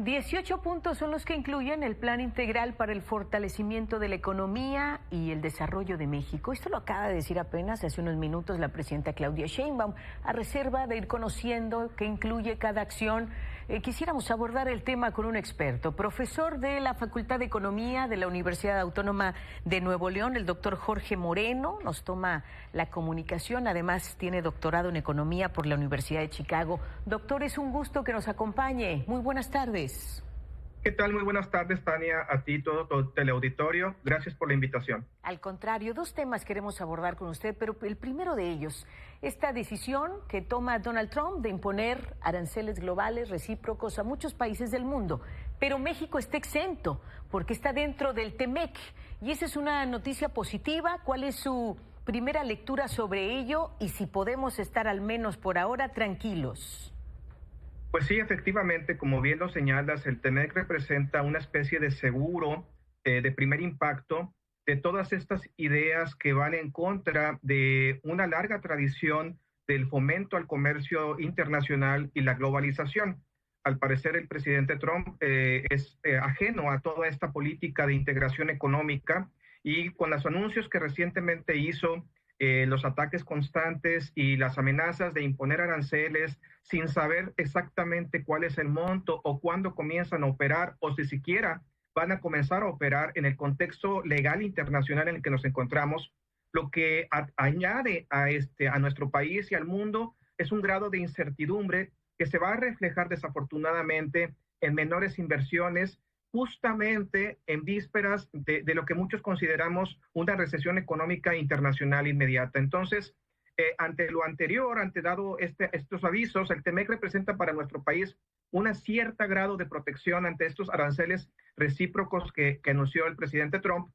18 puntos son los que incluyen el Plan Integral para el Fortalecimiento de la Economía y el Desarrollo de México. Esto lo acaba de decir apenas hace unos minutos la presidenta Claudia Sheinbaum. A reserva de ir conociendo qué incluye cada acción, quisiéramos abordar el tema con un experto, profesor de la Facultad de Economía de la Universidad Autónoma de Nuevo León, el doctor Jorge Moreno. Nos toma la comunicación, además tiene doctorado en Economía por la Universidad de Chicago. Doctor, es un gusto que nos acompañe. Muy buenas tardes. ¿Qué tal? Muy buenas tardes, Tania, a ti, todo tu teleauditorio. Gracias por la invitación. Al contrario, dos temas queremos abordar con usted, pero el primero de ellos, esta decisión que toma Donald Trump de imponer aranceles globales recíprocos a muchos países del mundo, pero México está exento porque está dentro del TEMEC, y esa es una noticia positiva. ¿Cuál es su primera lectura sobre ello y si podemos estar al menos por ahora tranquilos? Pues sí, efectivamente, como bien lo señalas, el TEMEC representa una especie de seguro de primer impacto de todas estas ideas que van en contra de una larga tradición del fomento al comercio internacional y la globalización. Al parecer, el presidente Trump es ajeno a toda esta política de integración económica, y con los anuncios que recientemente hizo, los ataques constantes y las amenazas de imponer aranceles sin saber exactamente cuál es el monto o cuándo comienzan a operar, o si siquiera van a comenzar a operar en el contexto legal internacional en el que nos encontramos, lo que añade a nuestro país y al mundo es un grado de incertidumbre que se va a reflejar desafortunadamente en menores inversiones, justamente en vísperas de lo que muchos consideramos una recesión económica internacional inmediata. Entonces, ante lo anterior, dado estos avisos, el TEMEC representa para nuestro país un cierto grado de protección ante estos aranceles recíprocos que anunció el presidente Trump.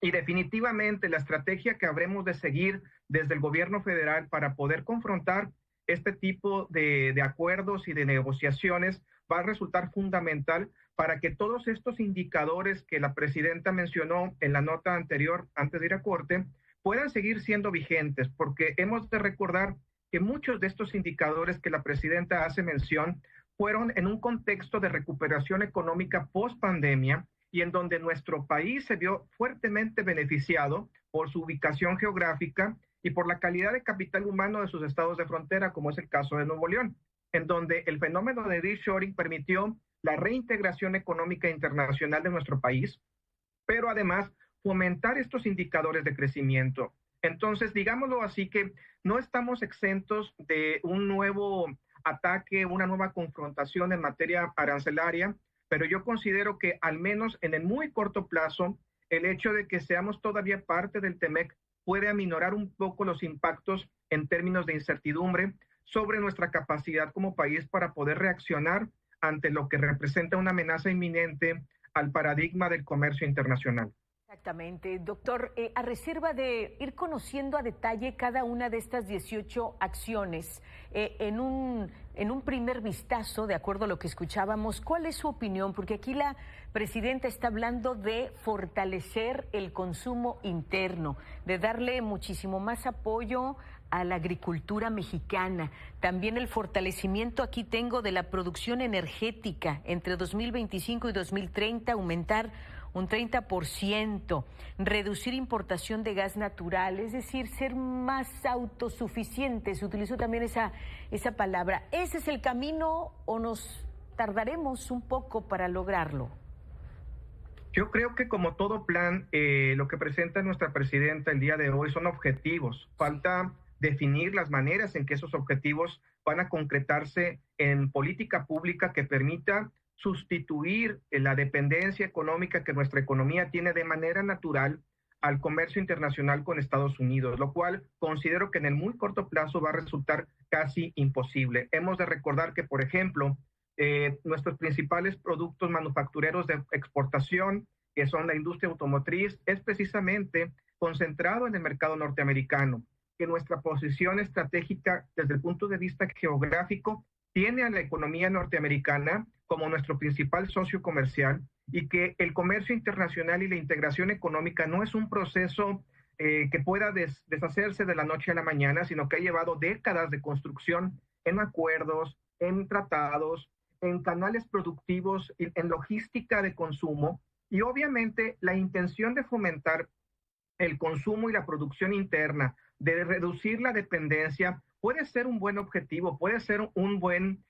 Y definitivamente la estrategia que habremos de seguir desde el gobierno federal para poder confrontar este tipo de acuerdos y de negociaciones va a resultar fundamental para que todos estos indicadores que la presidenta mencionó en la nota anterior, antes de ir a corte, puedan seguir siendo vigentes, porque hemos de recordar que muchos de estos indicadores que la presidenta hace mención fueron en un contexto de recuperación económica post pandemia, y en donde nuestro país se vio fuertemente beneficiado por su ubicación geográfica y por la calidad de capital humano de sus estados de frontera, como es el caso de Nuevo León, en donde el fenómeno de nearshoring permitió la reintegración económica internacional de nuestro país, pero además fomentar estos indicadores de crecimiento. Entonces, digámoslo así, que no estamos exentos de un nuevo ataque, una nueva confrontación en materia arancelaria, pero yo considero que al menos en el muy corto plazo, el hecho de que seamos todavía parte del TEMEC puede aminorar un poco los impactos en términos de incertidumbre sobre nuestra capacidad como país para poder reaccionar ante lo que representa una amenaza inminente al paradigma del comercio internacional. Exactamente, doctor. A reserva de ir conociendo a detalle cada una de estas 18 acciones, en un primer vistazo, de acuerdo a lo que escuchábamos, ¿cuál es su opinión? Porque aquí la presidenta está hablando de fortalecer el consumo interno, de darle muchísimo más apoyo a la agricultura mexicana, también el fortalecimiento, aquí tengo, de la producción energética entre 2025 y 2030, aumentar un 30%, reducir importación de gas natural, es decir, ser más autosuficientes. Utilizó también esa palabra. ¿Ese es el camino o nos tardaremos un poco para lograrlo? Yo creo que, como todo plan, lo que presenta nuestra presidenta el día de hoy son objetivos. Falta definir las maneras en que esos objetivos van a concretarse en política pública que permita sustituir la dependencia económica que nuestra economía tiene de manera natural al comercio internacional con Estados Unidos, lo cual considero que en el muy corto plazo va a resultar casi imposible. Hemos de recordar que, por ejemplo, nuestros principales productos manufactureros de exportación, que son la industria automotriz, es precisamente concentrado en el mercado norteamericano, que nuestra posición estratégica desde el punto de vista geográfico tiene a la economía norteamericana como nuestro principal socio comercial, y que el comercio internacional y la integración económica no es un proceso que pueda deshacerse de la noche a la mañana, sino que ha llevado décadas de construcción en acuerdos, en tratados, en canales productivos, en logística de consumo y obviamente la intención de fomentar el consumo y la producción interna, de reducir la dependencia, puede ser un buen objetivo, puede ser un buen,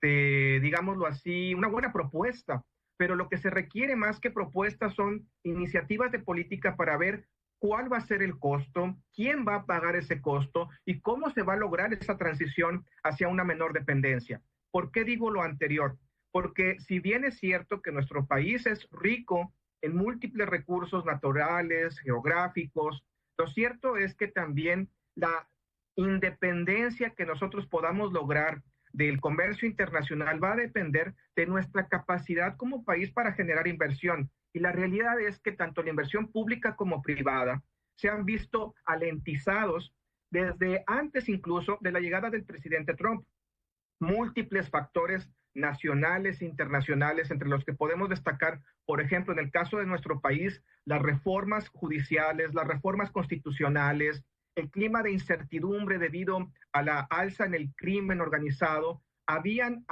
digámoslo así, una buena propuesta, pero lo que se requiere más que propuestas son iniciativas de política para ver cuál va a ser el costo, quién va a pagar ese costo y cómo se va a lograr esa transición hacia una menor dependencia. ¿Por qué digo lo anterior? Porque si bien es cierto que nuestro país es rico en múltiples recursos naturales, geográficos, lo cierto es que también la independencia que nosotros podamos lograr del comercio internacional va a depender de nuestra capacidad como país para generar inversión. Y la realidad es que tanto la inversión pública como privada se han visto alentizados desde antes incluso de la llegada del presidente Trump. Múltiples factores nacionales e internacionales, entre los que podemos destacar, por ejemplo, en el caso de nuestro país, las reformas judiciales, las reformas constitucionales, el clima de incertidumbre debido a la alza en el crimen organizado, habían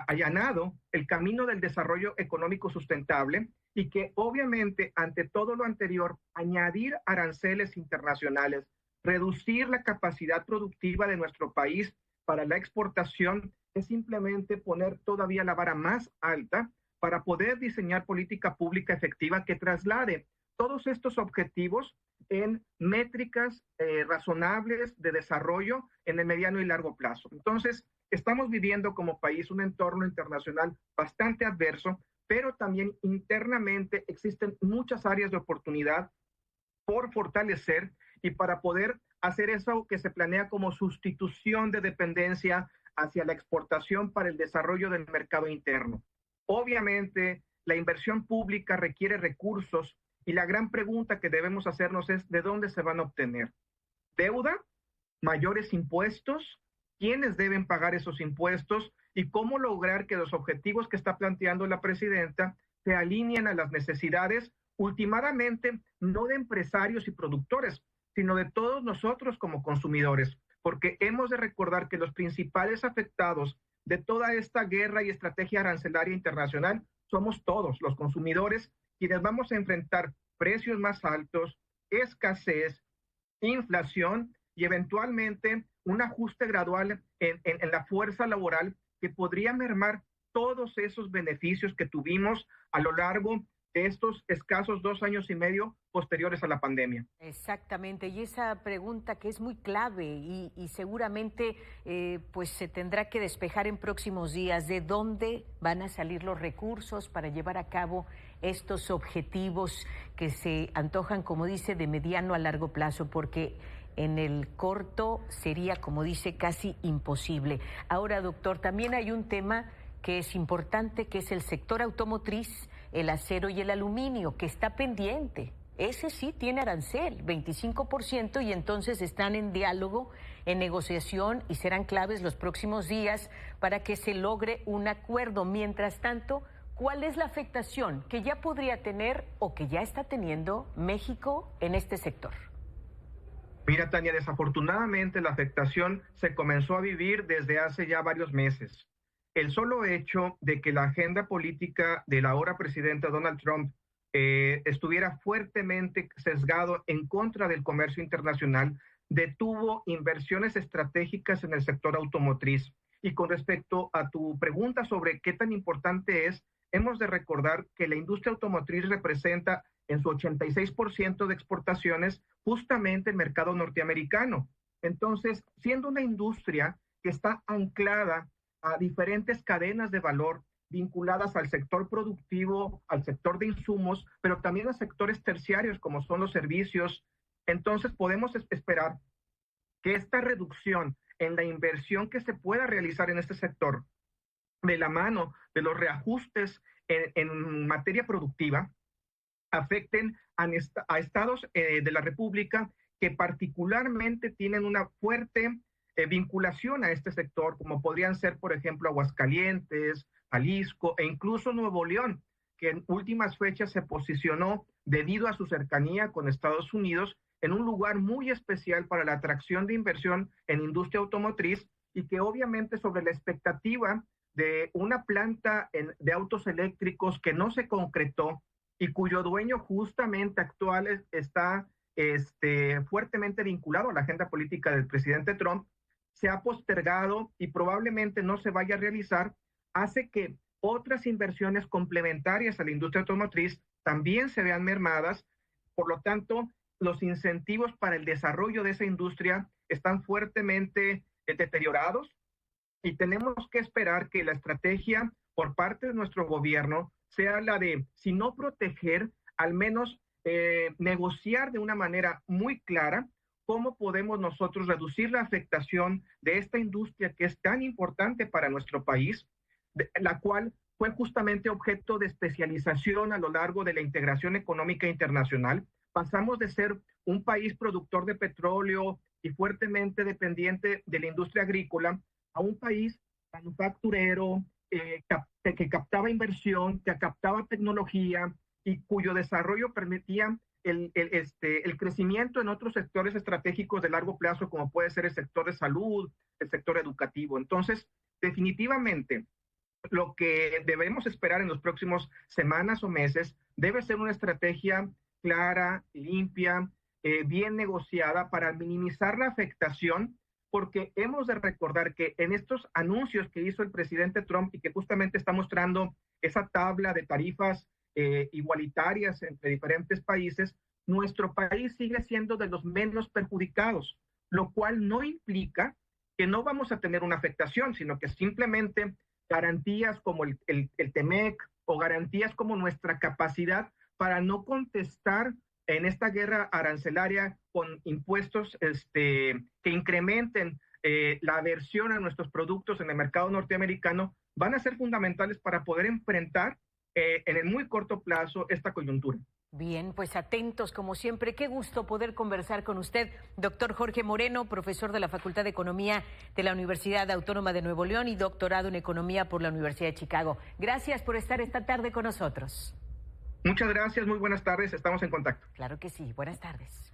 allanado el camino del desarrollo económico sustentable y que obviamente ante todo lo anterior, añadir aranceles internacionales, reducir la capacidad productiva de nuestro país para la exportación es simplemente poner todavía la vara más alta para poder diseñar política pública efectiva que traslade todos estos objetivos en métricas razonables de desarrollo en el mediano y largo plazo. Entonces, estamos viviendo como país un entorno internacional bastante adverso, pero también internamente existen muchas áreas de oportunidad por fortalecer y para poder hacer eso que se planea como sustitución de dependencia hacia la exportación para el desarrollo del mercado interno. Obviamente, la inversión pública requiere recursos y la gran pregunta que debemos hacernos es ¿de dónde se van a obtener? ¿Deuda? ¿Mayores impuestos? ¿Quiénes deben pagar esos impuestos? ¿Y cómo lograr que los objetivos que está planteando la presidenta se alineen a las necesidades últimamente no de empresarios y productores, sino de todos nosotros como consumidores? Porque hemos de recordar que los principales afectados de toda esta guerra y estrategia arancelaria internacional somos todos los consumidores, quienes vamos a enfrentar precios más altos, escasez, inflación y eventualmente un ajuste gradual en la fuerza laboral que podría mermar todos esos beneficios que tuvimos a lo largo de estos escasos 2 años y medio posteriores a la pandemia. Exactamente, y esa pregunta que es muy clave y seguramente pues se tendrá que despejar en próximos días, ¿de dónde van a salir los recursos para llevar a cabo estos objetivos que se antojan, como dice, de mediano a largo plazo? Porque en el corto sería, como dice, casi imposible. Ahora, doctor, también hay un tema que es importante, que es el sector automotriz, el acero y el aluminio, que está pendiente. Ese sí tiene arancel, 25%, y entonces están en diálogo, en negociación, y serán claves los próximos días para que se logre un acuerdo. Mientras tanto, ¿cuál es la afectación que ya podría tener o que ya está teniendo México en este sector? Mira, Tania, desafortunadamente la afectación se comenzó a vivir desde hace ya varios meses. El solo hecho de que la agenda política del ahora presidente Donald Trump estuviera fuertemente sesgado en contra del comercio internacional detuvo inversiones estratégicas en el sector automotriz. Y con respecto a tu pregunta sobre qué tan importante es, hemos de recordar que la industria automotriz representa en su 86% de exportaciones justamente el mercado norteamericano. Entonces, siendo una industria que está anclada a diferentes cadenas de valor vinculadas al sector productivo, al sector de insumos, pero también a sectores terciarios como son los servicios, entonces podemos esperar que esta reducción en la inversión que se pueda realizar en este sector, de la mano de los reajustes en materia productiva, afecten a estados de la República que particularmente tienen una fuerte vinculación a este sector, como podrían ser, por ejemplo, Aguascalientes, Jalisco e incluso Nuevo León, que en últimas fechas se posicionó debido a su cercanía con Estados Unidos en un lugar muy especial para la atracción de inversión en industria automotriz y que obviamente sobre la expectativa de una planta de autos eléctricos que no se concretó y cuyo dueño justamente actual está fuertemente vinculado a la agenda política del presidente Trump, se ha postergado y probablemente no se vaya a realizar, hace que otras inversiones complementarias a la industria automotriz también se vean mermadas. Por lo tanto, los incentivos para el desarrollo de esa industria están fuertemente deteriorados y tenemos que esperar que la estrategia por parte de nuestro gobierno sea la de, si no proteger, al menos negociar de una manera muy clara cómo podemos nosotros reducir la afectación de esta industria que es tan importante para nuestro país, la cual fue justamente objeto de especialización a lo largo de la integración económica internacional. Pasamos de ser un país productor de petróleo y fuertemente dependiente de la industria agrícola a un país manufacturero que captaba inversión, que captaba tecnología y cuyo desarrollo permitía el crecimiento en otros sectores estratégicos de largo plazo, como puede ser el sector de salud, el sector educativo. Entonces, definitivamente, lo que debemos esperar en los próximos semanas o meses debe ser una estrategia clara, limpia, bien negociada para minimizar la afectación, porque hemos de recordar que en estos anuncios que hizo el presidente Trump y que justamente está mostrando esa tabla de tarifas igualitarias entre diferentes países, nuestro país sigue siendo de los menos perjudicados, lo cual no implica que no vamos a tener una afectación, sino que simplemente garantías como el TEMEC o garantías como nuestra capacidad para no contestar en esta guerra arancelaria con impuestos que incrementen la aversión a nuestros productos en el mercado norteamericano, van a ser fundamentales para poder enfrentar en el muy corto plazo esta coyuntura. Bien, pues atentos como siempre. Qué gusto poder conversar con usted, doctor Jorge Moreno, profesor de la Facultad de Economía de la Universidad Autónoma de Nuevo León y doctorado en Economía por la Universidad de Chicago. Gracias por estar esta tarde con nosotros. Muchas gracias, muy buenas tardes, estamos en contacto. Claro que sí, buenas tardes.